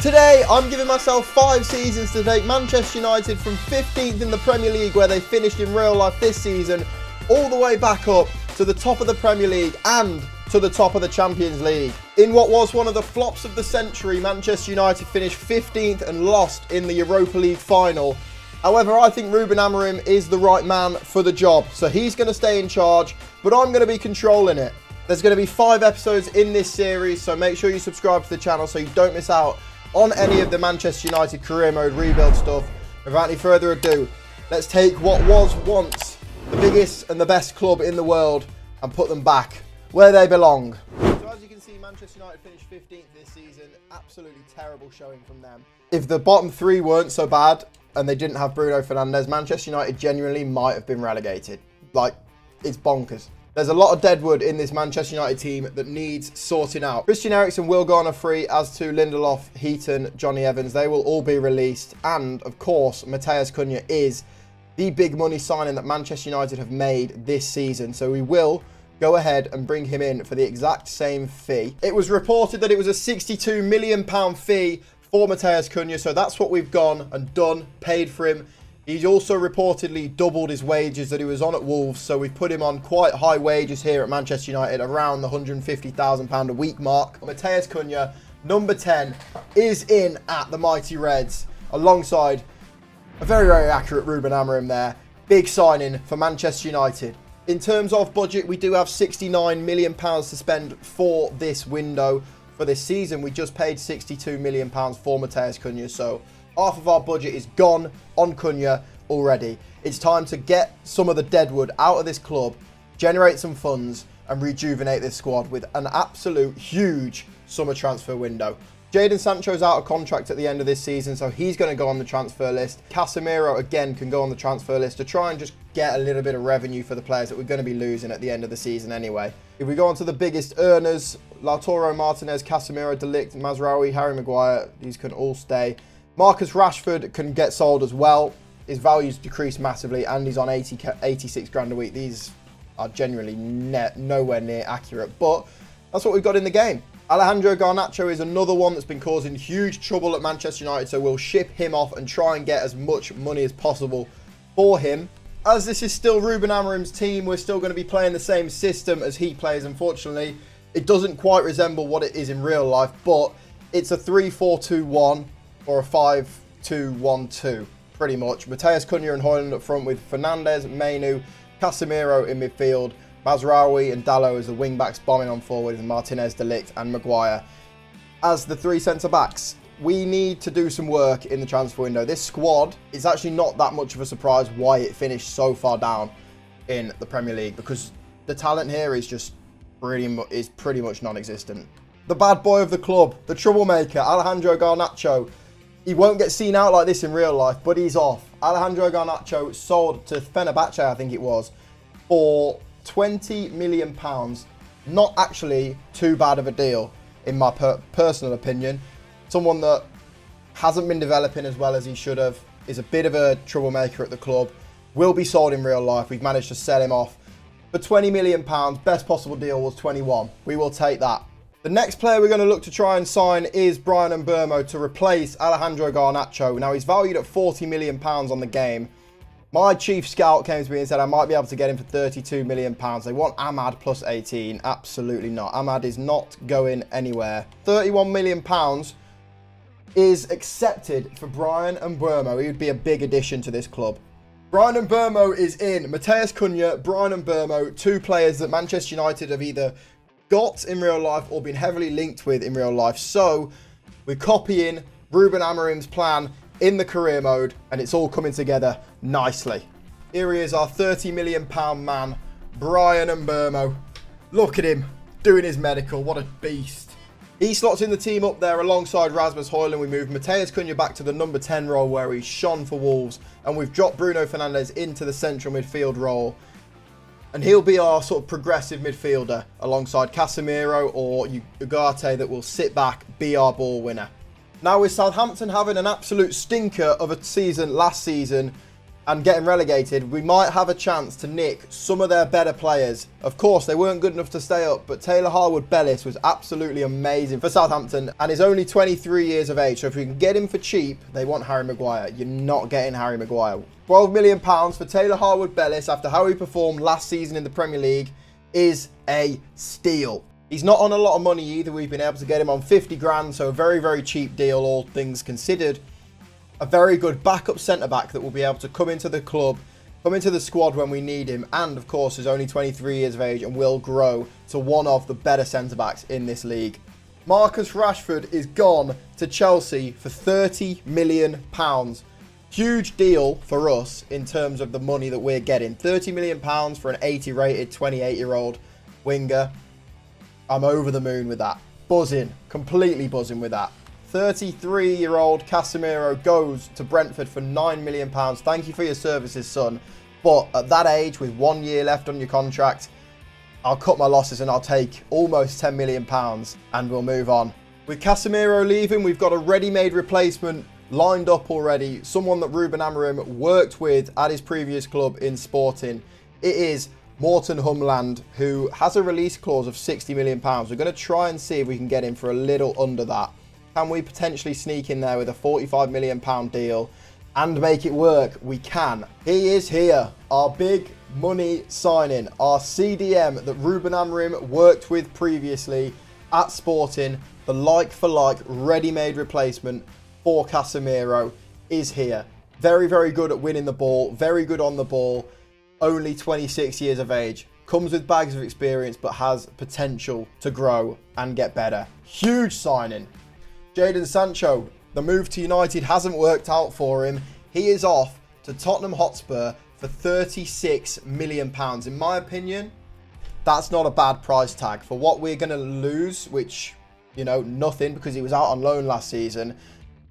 Today, I'm giving myself 5 seasons to take Manchester United from 15th in the Premier League, where they finished in real life this season, all the way back up to the top of the Premier League and to the top of the Champions League. In what was one of the flops of the century, Manchester United finished 15th and lost in the Europa League final. However, I think Ruben Amorim is the right man for the job, so he's going to stay in charge, but I'm going to be controlling it. There's going to be 5 episodes in this series, so make sure you subscribe to the channel so you don't miss out on any of the Manchester United career mode rebuild stuff. Without any further ado, let's take what was once the biggest and the best club in the world and put them back where they belong. So as you can see, Manchester United finished 15th this season. Absolutely terrible showing from them. If the bottom 3 weren't so bad and they didn't have Bruno Fernandes, Manchester United genuinely might have been relegated. Like, it's bonkers. There's a lot of deadwood in this Manchester United team that needs sorting out. Christian Eriksen will go on a free, as to Lindelof, Heaton, Johnny Evans. They will all be released. And, of course, Matheus Cunha is the big money signing that Manchester United have made this season. So we will go ahead and bring him in for the exact same fee. It was reported that it was a £62 million fee for Matheus Cunha. So that's what we've gone and done, paid for him. He's also reportedly doubled his wages that he was on at Wolves, so we've put him on quite high wages here at Manchester United, around the £150,000 a week mark. Matheus Cunha, number 10, is in at the Mighty Reds, alongside a very, very accurate Ruben Amorim there. Big signing for Manchester United. In terms of budget, we do have £69 million to spend for this window. For this season, we just paid £62 million for Matheus Cunha, so half of our budget is gone on Cunha already. It's time to get some of the deadwood out of this club, generate some funds, and rejuvenate this squad with an absolute huge summer transfer window. Jadon Sancho's out of contract at the end of this season, so he's going to go on the transfer list. Casemiro, again, can go on the transfer list to try and just get a little bit of revenue for the players that we're going to be losing at the end of the season anyway. If we go on to the biggest earners, Lautaro Martinez, Casemiro, De Ligt, Mazraoui, Harry Maguire, these can all stay. Marcus Rashford can get sold as well. His value's decreased massively and he's on 86 grand a week. These are genuinely nowhere near accurate, but that's what we've got in the game. Alejandro Garnacho is another one that's been causing huge trouble at Manchester United, so we'll ship him off and try and get as much money as possible for him. As this is still Ruben Amorim's team, we're still going to be playing the same system as he plays. Unfortunately, it doesn't quite resemble what it is in real life, but it's a 3-4-2-1. or a 5-2-1-2, pretty much. Matheus Cunha and Højlund up front with Fernandes, Mainu, Casemiro in midfield, Mazraoui and Dalot as the wing-backs bombing on forward, and Martinez, De Ligt and Maguire as the 3 centre-backs. We need to do some work in the transfer window. This squad is actually not that much of a surprise why it finished so far down in the Premier League, because the talent here is just pretty much non-existent. The bad boy of the club, the troublemaker, Alejandro Garnacho. He won't get seen out like this in real life, but he's off. Alejandro Garnacho sold to Fenerbahce, I think it was, for £20 million. Not actually too bad of a deal, in my personal opinion. Someone that hasn't been developing as well as he should have, is a bit of a troublemaker at the club, will be sold in real life. We've managed to sell him off for £20 million. Best possible deal was 21. We will take that. The next player we're going to look to try and sign is Bryan Mbeumo to replace Alejandro Garnacho. Now, he's valued at £40 million on the game. My chief scout came to me and said I might be able to get him for £32 million. They want Ahmad plus 18. Absolutely not. Ahmad is not going anywhere. £31 million is accepted for Bryan Mbeumo. He would be a big addition to this club. Bryan Mbeumo is in. Matheus Cunha, Bryan Mbeumo, 2 players that Manchester United have either got in real life or been heavily linked with in real life. So we're copying Ruben Amorim's plan in the career mode, and it's all coming together nicely. Here he is, our £30 million man, Bryan Mbeumo. Look at him doing his medical. What a beast. He slots in the team up there alongside Rasmus Højlund. We move Matheus Cunha back to the number 10 role where he's shone for Wolves, and we've dropped Bruno Fernandes into the central midfield role. And he'll be our sort of progressive midfielder alongside Casemiro or Ugarte that will sit back, be our ball winner. Now, with Southampton having an absolute stinker of a season last season, and getting relegated, we might have a chance to nick some of their better players. Of course, they weren't good enough to stay up, but Taylor Harwood-Bellis was absolutely amazing for Southampton and is only 23 years of age. So if we can get him for cheap, they want Harry Maguire. You're not getting Harry Maguire. £12 million for Taylor Harwood-Bellis after how he performed last season in the Premier League is a steal. He's not on a lot of money either. We've been able to get him on 50 grand, so a very, very cheap deal, all things considered. A very good backup centre-back that will be able to come into the club, come into the squad when we need him, and of course is only 23 years of age and will grow to one of the better centre-backs in this league. Marcus Rashford is gone to Chelsea for £30 million. Huge deal for us in terms of the money that we're getting. £30 million for an 80 rated 28-year-old winger. I'm over the moon with that. Buzzing. Completely buzzing with that. 33-year-old Casemiro goes to Brentford for £9 million. Thank you for your services, son. But at that age, with 1 year left on your contract, I'll cut my losses and I'll take almost £10 million and we'll move on. With Casemiro leaving, we've got a ready-made replacement lined up already. Someone that Ruben Amorim worked with at his previous club in Sporting. It is Morten Humland, who has a release clause of £60 million. We're going to try and see if we can get him for a little under that. Can we potentially sneak in there with a £45 million deal and make it work? We can. He is here. Our big money signing. Our CDM that Ruben Amorim worked with previously at Sporting. The like-for-like ready-made replacement for Casemiro is here. Very, very good at winning the ball. Very good on the ball. Only 26 years of age. Comes with bags of experience, but has potential to grow and get better. Huge signing. Jadon Sancho, the move to United hasn't worked out for him. He is off to Tottenham Hotspur for £36 million. In my opinion, that's not a bad price tag for what we're going to lose, which, you know, nothing because he was out on loan last season.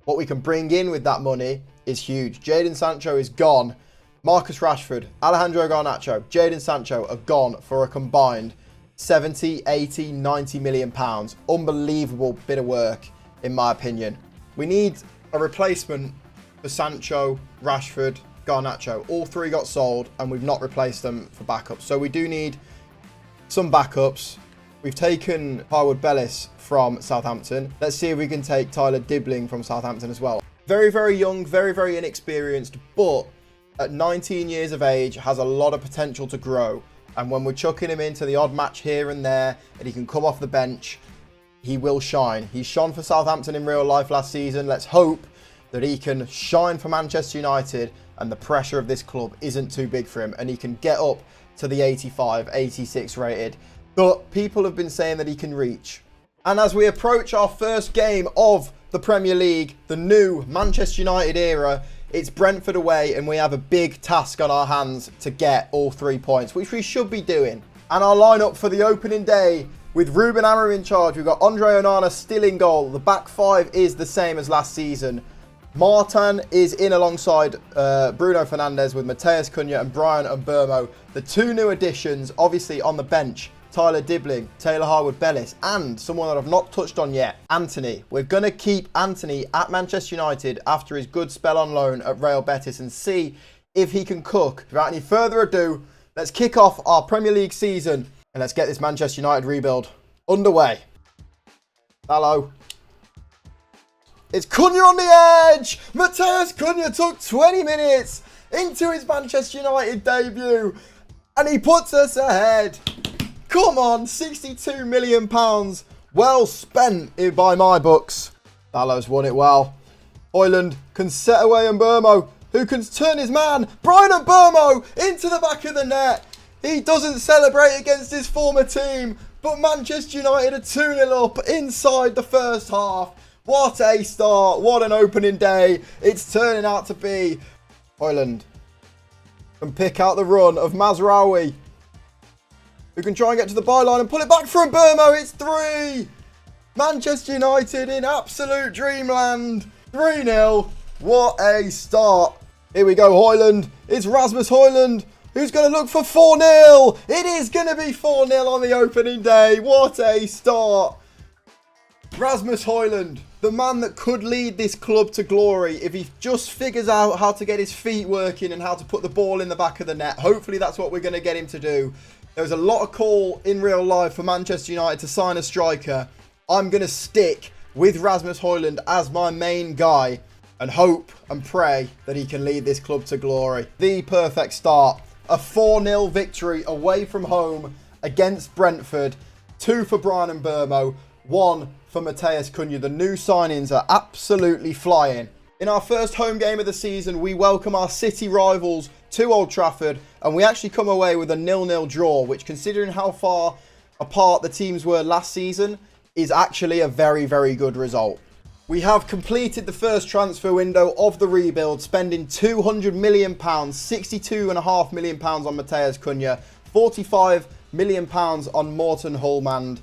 What we can bring in with that money is huge. Jadon Sancho is gone. Marcus Rashford, Alejandro Garnacho, Jadon Sancho are gone for a combined 70, 80, 90 million pounds. Unbelievable bit of work, in my opinion. We need a replacement for Sancho, Rashford, Garnacho. All three got sold and we've not replaced them for backups. So we do need some backups. We've taken Harwood-Bellis from Southampton. Let's see if we can take Tyler Dibbling from Southampton as well. Very, very young, very, very inexperienced, but at 19 years of age, has a lot of potential to grow. And when we're chucking him into the odd match here and there, and he can come off the bench, he will shine. He shone for Southampton in real life last season. Let's hope that he can shine for Manchester United and the pressure of this club isn't too big for him and he can get up to the 85, 86 rated. But people have been saying that he can reach. And as we approach our first game of the Premier League, the new Manchester United era, it's Brentford away and we have a big task on our hands to get all 3 points, which we should be doing. And our lineup for the opening day with Ruben Amorim in charge, we've got Andre Onana still in goal. The back five is the same as last season. Martin is in alongside Bruno Fernandes with Mateus Cunha and Brian Mbeumo. The two new additions, obviously on the bench, Tyler Dibbling, Taylor Harwood-Bellis, and someone that I've not touched on yet, Anthony. We're going to keep Anthony at Manchester United after his good spell on loan at Real Betis and see if he can cook. Without any further ado, let's kick off our Premier League season and let's get this Manchester United rebuild underway. Hello. It's Cunha on the edge. Mateus Cunha took 20 minutes into his Manchester United debut and he puts us ahead. Come on, £62 million. Well spent by my books. Dalot's won it well. Højlund can set away Mbeumo, who can turn his man. Brian Mbeumo into the back of the net. He doesn't celebrate against his former team, but Manchester United are 2-0 up inside the first half. What a start. What an opening day it's turning out to be. Højlund can pick out the run of Mazraoui, who can try and get to the byline and pull it back for Mbeumo. It's 3. Manchester United in absolute dreamland. 3-0. What a start. Here we go, Højlund. It's Rasmus Højlund who's going to look for 4-0. It is going to be 4-0 on the opening day. What a start. Rasmus Højlund The man that could lead this club to glory if he just figures out how to get his feet working and how to put the ball in the back of the net. Hopefully that's what we're going to get him to do. There was a lot of call in real life for Manchester United to sign a striker. I'm going to stick with Rasmus Højlund as my main guy and hope and pray that he can lead this club to glory. The perfect start. A 4-0 victory away from home against Brentford. 2 for Bryan Mbeumo, 1 for Matheus Cunha. The new signings are absolutely flying. In our first home game of the season, we welcome our City rivals to Old Trafford, and we actually come away with a 0-0 draw, which, considering how far apart the teams were last season, is actually a very, very good result. We have completed the first transfer window of the rebuild, spending £200 million, £62.5 million on Matheus Cunha, £45 million on Morten Hulmand,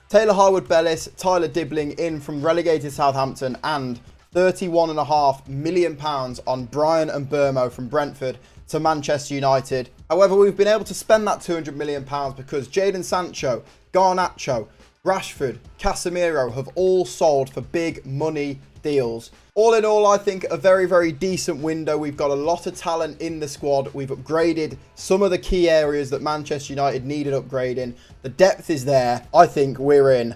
Taylor Harwood-Bellis, Tyler Dibbling in from relegated Southampton, and £31.5 million on Bryan Mbeumo from Brentford to Manchester United. However, we've been able to spend that £200 million because Jadon Sancho, Garnacho, Rashford, Casemiro have all sold for big money deals. All in all, I think a very, very decent window. We've got a lot of talent in the squad. We've upgraded some of the key areas that Manchester United needed upgrading. The depth is there. I think we're in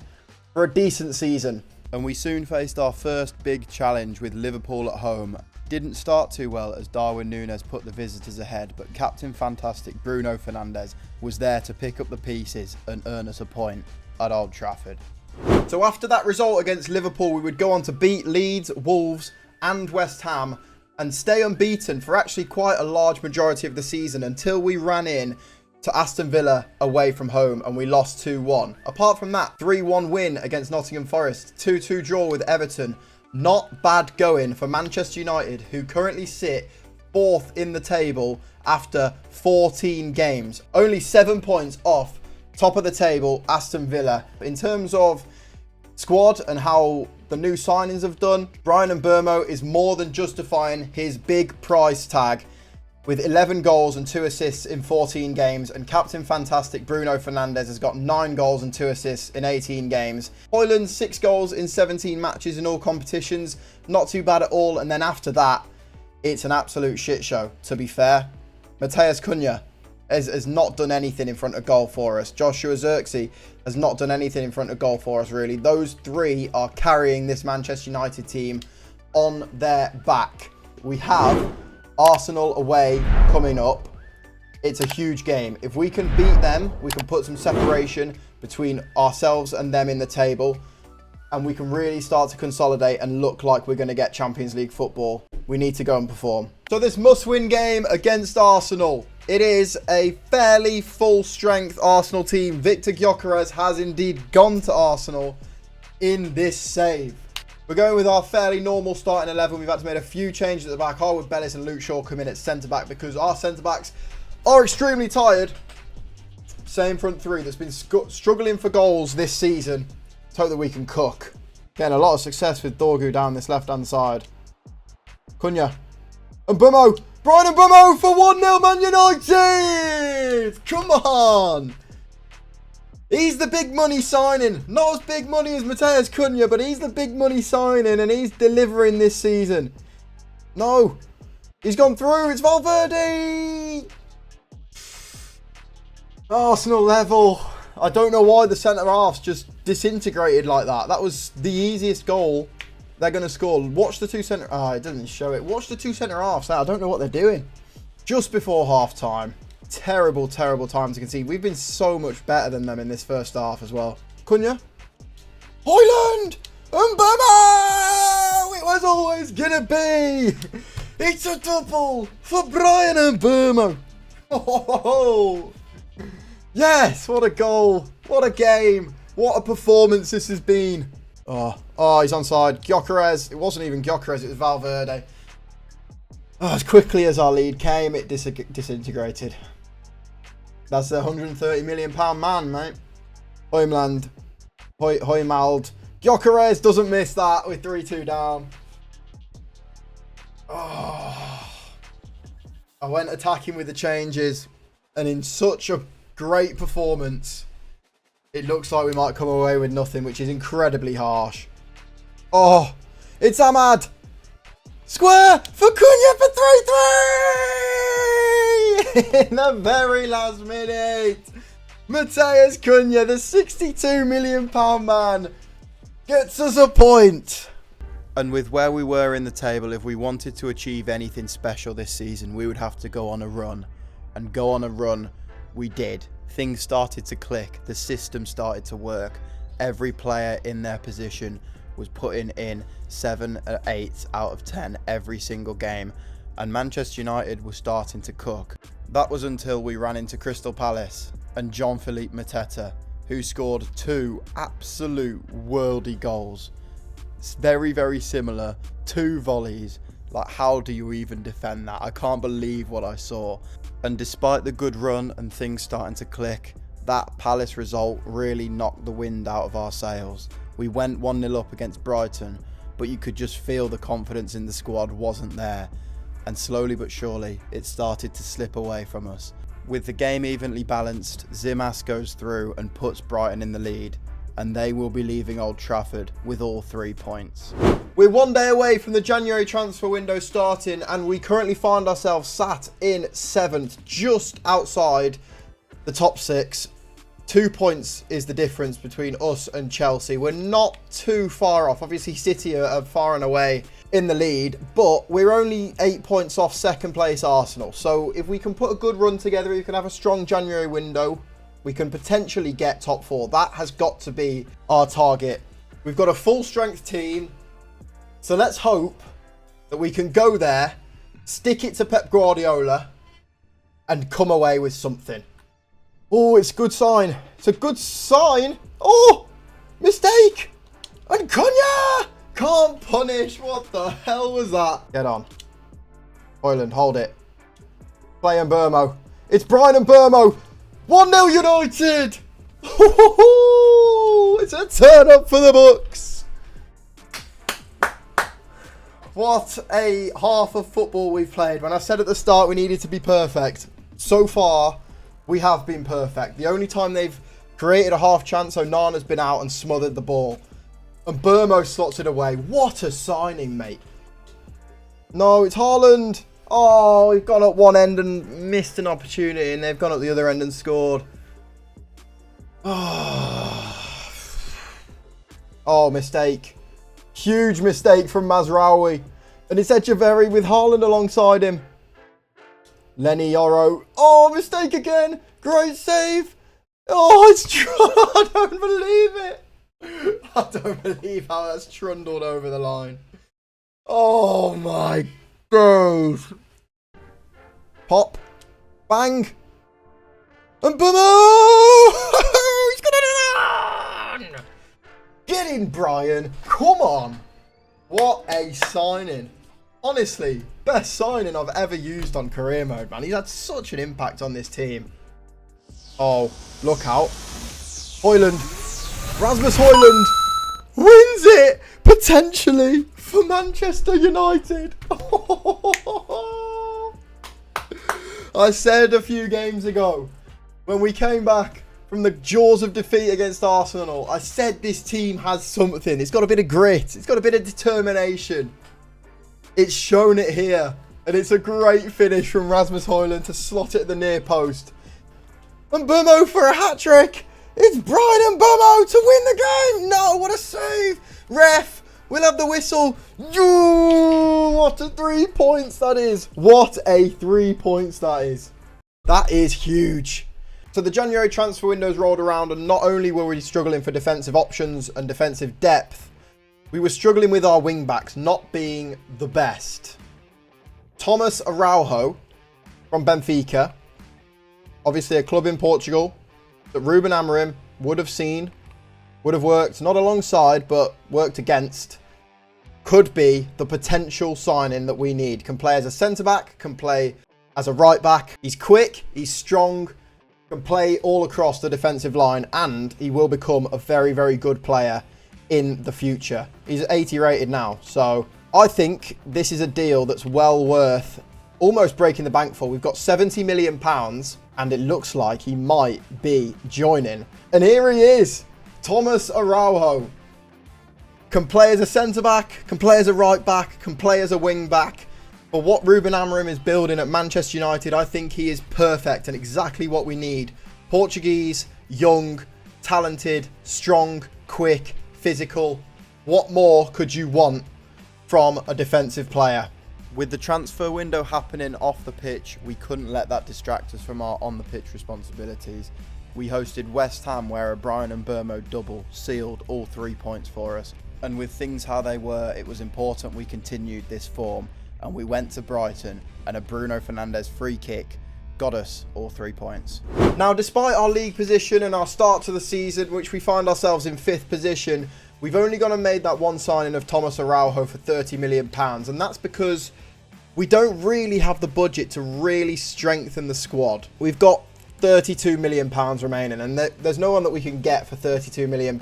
for a decent season. And we soon faced our first big challenge with Liverpool at home. Didn't start too well as Darwin Núñez put the visitors ahead, but Captain Fantastic Bruno Fernandes was there to pick up the pieces and earn us a point at Old Trafford. So after that result against Liverpool, we would go on to beat Leeds, Wolves and West Ham and stay unbeaten for actually quite a large majority of the season until we ran in to Aston Villa away from home and we lost 2-1. Apart from that, 3-1 win against Nottingham Forest, 2-2 draw with Everton. Not bad going for Manchester United, who currently sit 4th in the table after 14 games. Only 7 points off top of the table, Aston Villa. In terms of squad and how the new signings have done, Bryan Mbeumo is more than justifying his big price tag with 11 goals and 2 assists in 14 games, and Captain Fantastic Bruno Fernandes has got 9 goals and 2 assists in 18 games. Højlund 6 goals in 17 matches in all competitions, not too bad at all. And then after that, it's an absolute shit show, to be fair. Matheus Cunha has not done anything in front of goal for us. Joshua Zirkzee has not done anything in front of goal for us, really. Those three are carrying this Manchester United team on their back. We have Arsenal away coming up. It's a huge game. If we can beat them, we can put some separation between ourselves and them in the table, and we can really start to consolidate and look like we're going to get Champions League football. We need to go and perform. So this must-win game against Arsenal. It is a fairly full-strength Arsenal team. Victor Gyökeres has indeed gone to Arsenal in this save. We're going with our fairly normal starting 11. We've had to make a few changes at the back. Harwood-Bellis and Luke Shaw come in at centre-back because our centre-backs are extremely tired. Same front three that's been struggling for goals this season. Let's hope that we can cook. Getting a lot of success with Dorgu down this left-hand side. Cunha. And Mbeumo. Bryan Mbeumo for 1-0 Man United! Come on! He's the big money signing. Not as big money as Matheus Cunha, but he's the big money signing and he's delivering this season. No. He's gone through. It's Valverde! Arsenal level. I don't know why the centre-halves just disintegrated like that. That was the easiest goal they're going to score. Watch the two centre... Ah, it doesn't show it. Watch the two centre-halves. I don't know what they're doing. Just before half-time. Terrible, terrible time to concede. We've been so much better than them in this first half as well. Cunha. Højlund! Mbeumo! It was always going to be. It's a double for Bryan Mbeumo. Oh, yes, what a goal. What a game. What a performance this has been. Oh, he's onside. Gyökeres. It wasn't even Gyökeres, it was Valverde. Oh, as quickly as our lead came, it disintegrated. That's the £130 million man, mate. Højlund. Højmald. Gyökeres doesn't miss that with 3-2 down. Oh. I went attacking with the changes, and in such a great performance, it looks like we might come away with nothing, which is incredibly harsh. Oh, it's Ahmad. Square for Cunha for 3-3 in the very last minute. Matheus Cunha, the £62 million man, gets us a point. And with where we were in the table, if we wanted to achieve anything special this season, we would have to go on a run. And go on a run we did. Things started to click. The system started to work. Every player in their position was putting in 7 or 8 out of 10 every single game. And Manchester United was starting to cook. That was until we ran into Crystal Palace and Jean-Philippe Mateta, who scored 2 absolute worldy goals. It's very, very similar. 2 volleys. Like, how do you even defend that? I can't believe what I saw. And despite the good run and things starting to click, that Palace result really knocked the wind out of our sails. We went 1-0 up against Brighton, but you could just feel the confidence in the squad wasn't there. And slowly but surely, it started to slip away from us. With the game evenly balanced, Zimas goes through and puts Brighton in the lead, and they will be leaving Old Trafford with all 3 points. We're 1 day away from the January transfer window starting, and we currently find ourselves sat in 7th, just outside the top 6. 2 points is the difference between us and Chelsea. We're not too far off. Obviously, City are far and away in the lead, but we're only 8 points off second place Arsenal. So if we can put a good run together, we can have a strong January window, we can potentially get top 4. That has got to be our target. We've got a full strength team. So let's hope that we can go there, stick it to Pep Guardiola, and come away with something. Oh, it's a good sign. It's a good sign. Oh, mistake. And Cunha can't punish. What the hell was that? Get on. Hoyland, hold it. Play Mbeumo. It's Brian Mbeumo. 1-0 United. It's a turn up for the books. What a half of football we've played. When I said at the start we needed to be perfect, so far we have been perfect. The only time they've created a half chance, Onana's been out and smothered the ball. And Mbeumo slots it away. What a signing, mate. No, it's Haaland. Oh, we've gone up one end and missed an opportunity, and they've gone up the other end and scored. Oh, mistake. Huge mistake from Mazraoui. And it's Echeverri with Haaland alongside him. Lenny Yoro. Oh, mistake again. Great save. Oh, it's I don't believe it. I don't believe how that's trundled over the line. Oh my God. Pop. Bang. And Mbeumo! He's gonna do that! Get in, Brian. Come on. What a signing. Honestly, best signing I've ever used on career mode, man. He's had such an impact on this team. Oh, look out. Hoyland. Rasmus Hoyland wins it, potentially, for Manchester United. I said a few games ago, when we came back from the jaws of defeat against Arsenal, I said this team has something. It's got a bit of grit. It's got a bit of determination. It's shown it here. And it's a great finish from Rasmus Hoyland to slot it at the near post. And Mbeumo for a hat-trick. It's Brian Mbeumo to win the game. No, what a save. Ref, we'll have the whistle. What a 3 points that is. What a 3 points that is. That is huge. So the January transfer window's rolled around, and not only were we struggling for defensive options and defensive depth, we were struggling with our wing backs not being the best. Thomas Araujo from Benfica, obviously a club in Portugal that Ruben Amorim would have seen, would have worked, not alongside, but worked against, could be the potential signing that we need. Can play as a centre-back, can play as a right-back. He's quick, he's strong, can play all across the defensive line, and he will become a very, very good player in the future. He's 80 rated now, so I think this is a deal that's well worth almost breaking the bank for. We've got £70 million, and it looks like he might be joining. And here he is, Thomas Araujo. Can play as a centre-back, can play as a right-back, can play as a wing-back. But what Ruben Amorim is building at Manchester United, I think he is perfect and exactly what we need. Portuguese, young, talented, strong, quick, physical. What more could you want from a defensive player? With the transfer window happening off the pitch, we couldn't let that distract us from our on-the-pitch responsibilities. We hosted West Ham, where a Bryan Mbeumo double sealed all 3 points for us. And with things how they were, it was important we continued this form. And we went to Brighton, and a Bruno Fernandes free kick got us all 3 points. Now, despite our league position and our start to the season, which we find ourselves in 5th position, we've only gone and made that one signing of Thomas Araujo for £30 million. And that's because we don't really have the budget to really strengthen the squad. We've got £32 million remaining, and there's no one that we can get for £32 million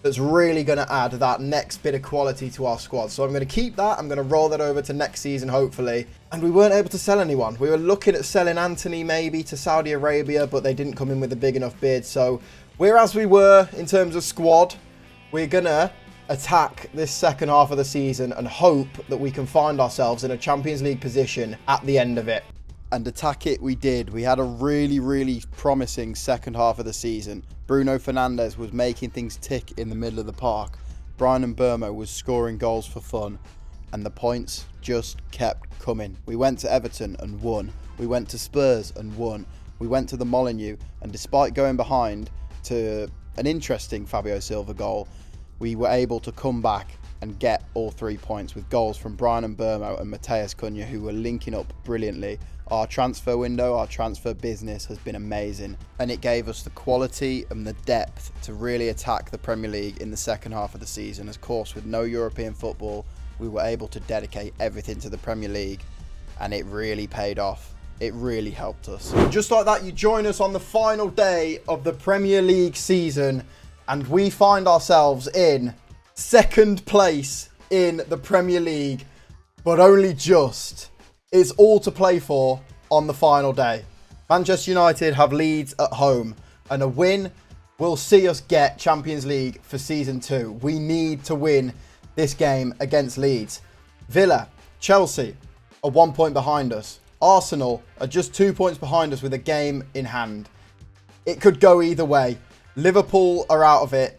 that's really going to add that next bit of quality to our squad. So I'm going to keep that. I'm going to roll that over to next season, hopefully. And we weren't able to sell anyone. We were looking at selling Anthony maybe to Saudi Arabia, but they didn't come in with a big enough bid. So we're as we were in terms of squad. We're going to attack this second half of the season and hope that we can find ourselves in a Champions League position at the end of it. And attack it we did. We had a really promising second half of the season. Bruno Fernandes was making things tick in the middle of the park. Bryan Mbeumo was scoring goals for fun. And the points just kept coming. We went to Everton and won. We went to Spurs and won. We went to the Molineux, and despite going behind to an interesting Fabio Silva goal, we were able to come back and get all 3 points with goals from Bryan Mbeumo and Matheus Cunha, who were linking up brilliantly. Our transfer window, our transfer business has been amazing, and it gave us the quality and the depth to really attack the Premier League in the second half of the season. Of course, with no European football, we were able to dedicate everything to the Premier League, and it really paid off. It really helped us. Just like that, you join us on the final day of the Premier League season, and we find ourselves in 2nd place in the Premier League, but only just. It's all to play for on the final day. Manchester United have Leeds at home, and a win will see us get Champions League for Season 2. We need to win this game against Leeds. Villa, Chelsea are 1 point behind us. Arsenal are just 2 points behind us with a game in hand. It could go either way. Liverpool are out of it.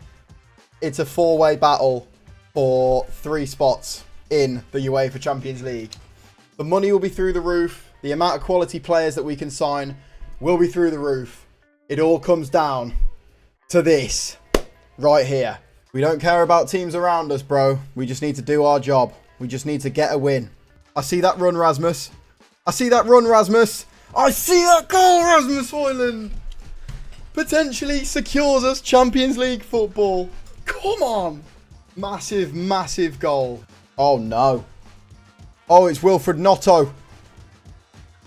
It's a 4-way battle for 3 spots in the UEFA Champions League. The money will be through the roof. The amount of quality players that we can sign will be through the roof. It all comes down to this right here. We don't care about teams around us, bro. We just need to do our job. We just need to get a win. I see that run, Rasmus. I see that run, Rasmus. I see that goal, Rasmus Højlund. Potentially secures us Champions League football. Come on. Massive goal. Oh, no. Oh, it's Wilfred Gnonto.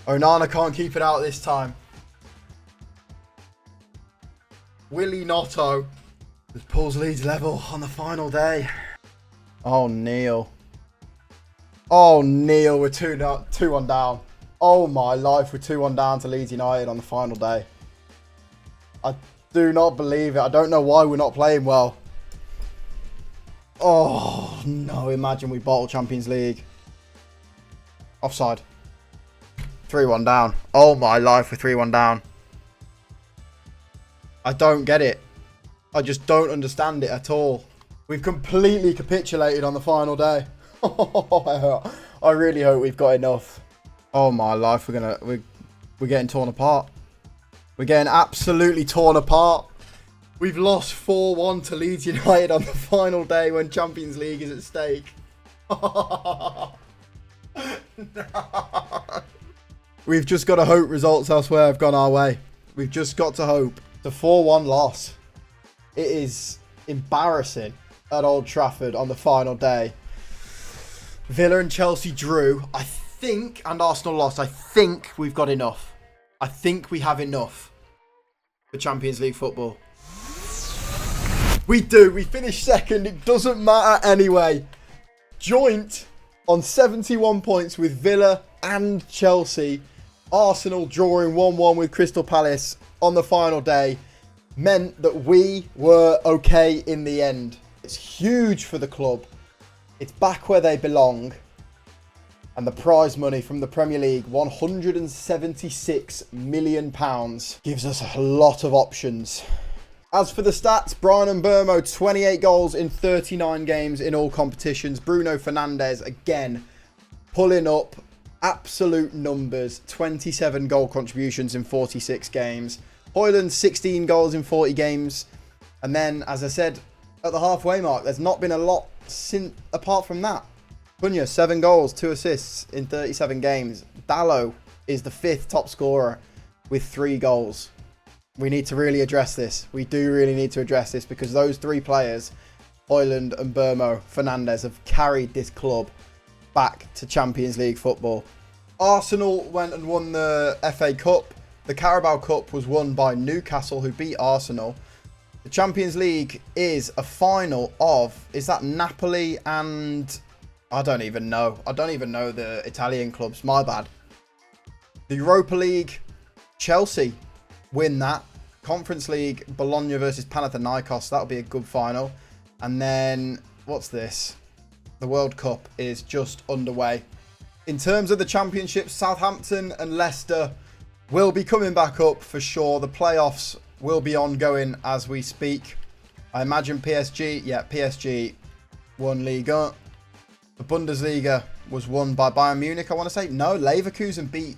Onana can't keep it out this time. Willie Gnonto just pulls Leeds level on the final day. Oh, Neil. Oh, Neil, we're 2-1 down. Oh, my life, we're 2-1 down to Leeds United on the final day. I do not believe it. I don't know why we're not playing well. Oh, no, imagine we bottle Champions League. Offside. 3-1 down. Oh, my life, we're 3-1 down. I don't get it. I just don't understand it at all. We've completely capitulated on the final day. I really hope we've got enough. Oh my life, we're getting torn apart. We're getting absolutely torn apart. We've lost 4-1 to Leeds United on the final day when Champions League is at stake. No. We've just got to hope results elsewhere have gone our way. We've just got to hope. The 4-1 loss. It is embarrassing at Old Trafford on the final day. Villa and Chelsea drew, I think, and Arsenal lost. I think we've got enough. I think we have enough for Champions League football. We do. We finished second. It doesn't matter anyway. Joint on 71 points with Villa and Chelsea. Arsenal drawing 1-1 with Crystal Palace on the final day meant that we were okay in the end. It's huge for the club. It's back where they belong. And the prize money from the Premier League, £176 million, gives us a lot of options. As for the stats, Bryan Mbeumo, 28 goals in 39 games in all competitions. Bruno Fernandes, again, pulling up absolute numbers. 27 goal contributions in 46 games. Højlund, 16 goals in 40 games. And then, as I said, at the halfway mark, there's not been a lot apart from that. Cunha, 7 goals, 2 assists in 37 games. Dalot is the 5th top scorer with 3 goals. We need to really address this. We do really need to address this because those 3 players, Højlund and Mbeumo, Fernandes, have carried this club back to Champions League football. Arsenal went and won the FA Cup. The Carabao Cup was won by Newcastle, who beat Arsenal. The Champions League is a final of, is that Napoli and... I don't even know. I don't even know the Italian clubs. My bad. The Europa League, Chelsea win that. Conference League, Bologna versus Panathinaikos. That'll be a good final. And then, what's this? The World Cup is just underway. In terms of the Championship, Southampton and Leicester will be coming back up for sure. The playoffs will be ongoing as we speak. I imagine PSG, yeah, PSG won Ligue 1. The Bundesliga was won by Bayern Munich, I want to say. No, Leverkusen beat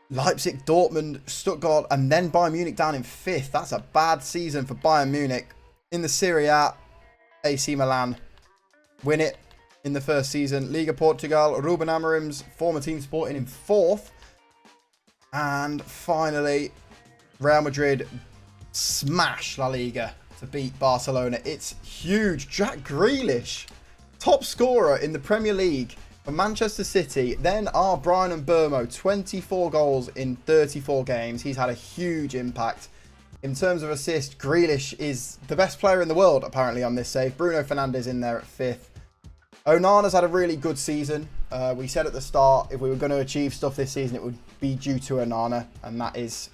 Leipzig, Dortmund, Stuttgart, and then Bayern Munich down in 5th. That's a bad season for Bayern Munich. In the Serie A, AC Milan win it in the first season. Liga Portugal, Ruben Amorim's former team Sporting in 4th. And finally, Real Madrid smash La Liga to beat Barcelona. It's huge. Jack Grealish, top scorer in the Premier League for Manchester City. Then our Bryan Mbeumo, 24 goals in 34 games. He's had a huge impact. In terms of assists, Grealish is the best player in the world, apparently, on this save. Bruno Fernandes in there at 5th. Onana's had a really good season. We said at the start, if we were going to achieve stuff this season, it would be due to Onana. And that is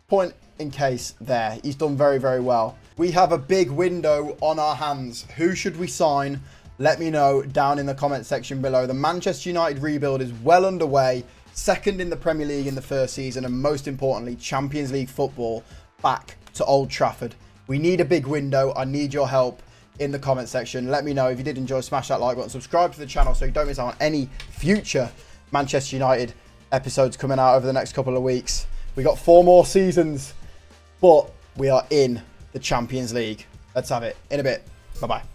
point in case there. He's done very, very well. We have a big window on our hands. Who should we sign? Let me know down in the comment section below. The Manchester United rebuild is well underway. 2nd in the Premier League in the first season. And most importantly, Champions League football back to Old Trafford. We need a big window. I need your help in the comment section. Let me know. If you did enjoy, smash that like button. Subscribe to the channel so you don't miss out on any future Manchester United episodes coming out over the next couple of weeks. We got 4 more seasons, but we are in the Champions League. Let's have it in a bit. Bye-bye.